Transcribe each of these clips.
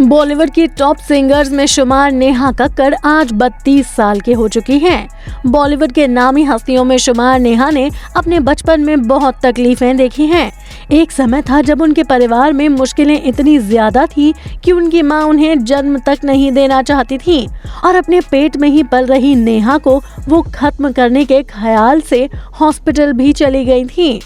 बॉलीवुड की top singers में शुमार नेहा कक्कड़ आज 32 साल की हो चुकी हैं। बॉलीवुड के नामी हस्तियों में शुमार नेहा ने अपने बचपन में बहुत तकलीफें देखी हैं। एक समय था जब उनके परिवार में मुश्किलें इतनी ज्यादा थी कि उनकी मां उन्हें जन्म तक नहीं देना चाहती थी और अपने पेट में ही पल रही नेहा को वो खत्म करने के ख्याल से हॉस्पिटल भी चली गई थी।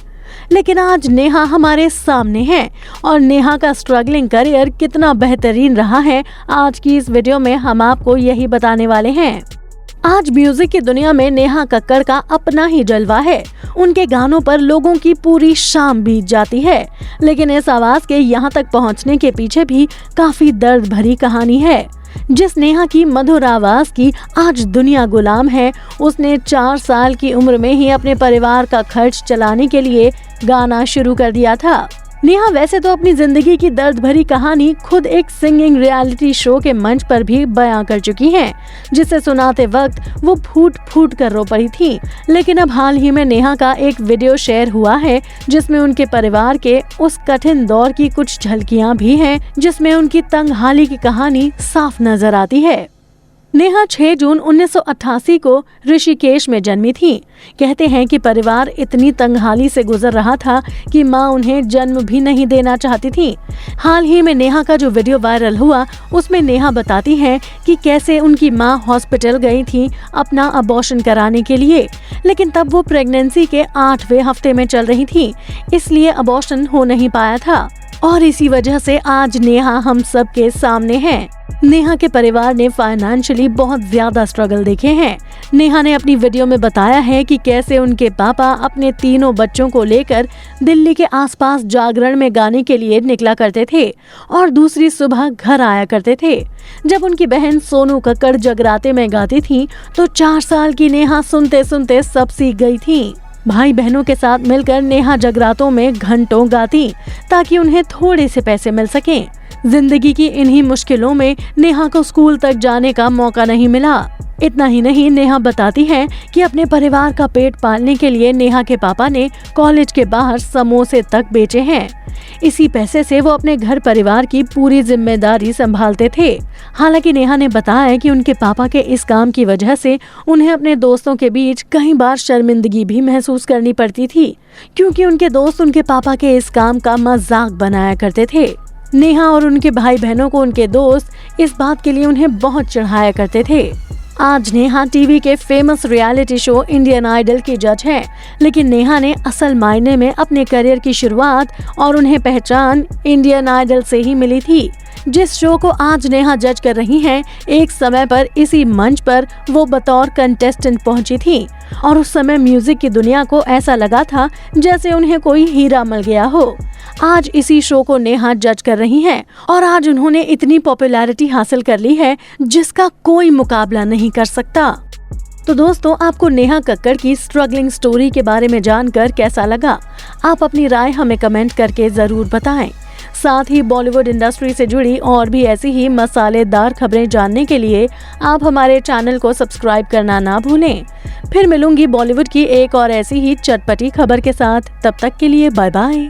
लेकिन आज नेहा हमारे सामने है और नेहा का स्ट्रगलिंग करियर कितना बेहतरीन रहा है, आज की इस वीडियो में हम आपको यही बताने वाले हैं। आज म्यूजिक की दुनिया में नेहा कक्कड़ का अपना ही जलवा है। उनके गानों पर लोगों की पूरी शाम बीत जाती है, लेकिन इस आवाज के यहाँ तक पहुँचने के पीछे भी काफी दर्द भरी कहानी है। जिस नेहा की मधुर आवाज की आज दुनिया गुलाम है, उसने 4 साल की उम्र में ही अपने परिवार का खर्च चलाने के लिए गाना शुरू कर दिया था। नेहा वैसे तो अपनी जिंदगी की दर्द भरी कहानी खुद एक सिंगिंग रियलिटी शो के मंच पर भी बयां कर चुकी हैं, जिसे सुनाते वक्त वो फूट फूट कर रो पड़ी थी। लेकिन अब हाल ही में नेहा का एक वीडियो शेयर हुआ है, जिसमें उनके परिवार के उस कठिन दौर की कुछ झलकियां भी हैं, जिसमें उनकी तंगहाली की कहानी साफ नजर आती है। नेहा 6 जून 1988 को ऋषिकेश में जन्मी थी। कहते हैं कि परिवार इतनी तंगहाली से गुजर रहा था कि मां उन्हें जन्म भी नहीं देना चाहती थी। हाल ही में नेहा का जो वीडियो वायरल हुआ, उसमें नेहा बताती हैं कि कैसे उनकी मां हॉस्पिटल गई थी अपना अबॉर्शन कराने के लिए, लेकिन तब वो प्रेगनेंसी के 8वें हफ्ते में चल रही थी, इसलिए अबॉर्शन हो नहीं पाया था और इसी वजह से आज नेहा हम सब के सामने है। नेहा के परिवार ने फाइनेंशियली बहुत ज्यादा स्ट्रगल देखे हैं। नेहा ने अपनी वीडियो में बताया है कि कैसे उनके पापा अपने तीनों बच्चों को लेकर दिल्ली के आसपास जागरण में गाने के लिए निकला करते थे और दूसरी सुबह घर आया करते थे। जब उनकी बहन सोनू कक्कड़ जगराते में गाती थी तो 4 साल की नेहा सुनते सुनते सब सीख गई थी। भाई बहनों के साथ मिलकर नेहा जगरातों में घंटों गाती ताकि उन्हें थोड़े से पैसे मिल सकें। जिंदगी की इन्हीं मुश्किलों में नेहा को स्कूल तक जाने का मौका नहीं मिला। इतना ही नहीं, नेहा बताती हैं कि अपने परिवार का पेट पालने के लिए नेहा के पापा ने कॉलेज के बाहर समोसे तक बेचे हैं। इसी पैसे से वो अपने घर परिवार की पूरी जिम्मेदारी संभालते थे। हालांकि नेहा ने बताया कि उनके पापा के इस काम की वजह से उन्हें अपने दोस्तों के बीच कई बार शर्मिंदगी भी महसूस करनी पड़ती थी, क्योंकि उनके दोस्त उनके पापा के इस काम का मजाक बनाया करते थे। नेहा और उनके भाई बहनों को उनके दोस्त इस बात के लिए उन्हें बहुत चिढ़ाया करते थे। आज नेहा टीवी के famous reality show Indian Idol की जज है, लेकिन नेहा ने असल मायने में अपने करियर की शुरुआत और उन्हें पहचान इंडियन आइडल से ही मिली थी। जिस शो को आज नेहा जज कर रही हैं, एक समय पर इसी मंच पर वो बतौर कंटेस्टेंट पहुंची थी और उस समय म्यूजिक की दुनिया को ऐसा लगा था जैसे उन्हें कोई हीरा मिल गया हो। आज इसी शो को नेहा जज कर रही हैं और आज उन्होंने इतनी पॉपुलैरिटी हासिल कर ली है जिसका कोई मुकाबला नहीं कर सकता। तो दोस्तों, आपको नेहा कक्कड़ की स्ट्रगलिंग स्टोरी के बारे में जानकर कैसा लगा? आप अपनी राय हमें कमेंट करके जरूर बताएं। साथ ही बॉलीवुड इंडस्ट्री से जुड़ी और भी ऐसी ही मसालेदार खबरें जानने के लिए आप हमारे चैनल को सब्सक्राइब करना ना भूलें। फिर मिलूंगी बॉलीवुड की एक और ऐसी ही चटपटी खबर के साथ। तब तक के लिए बाय बाय।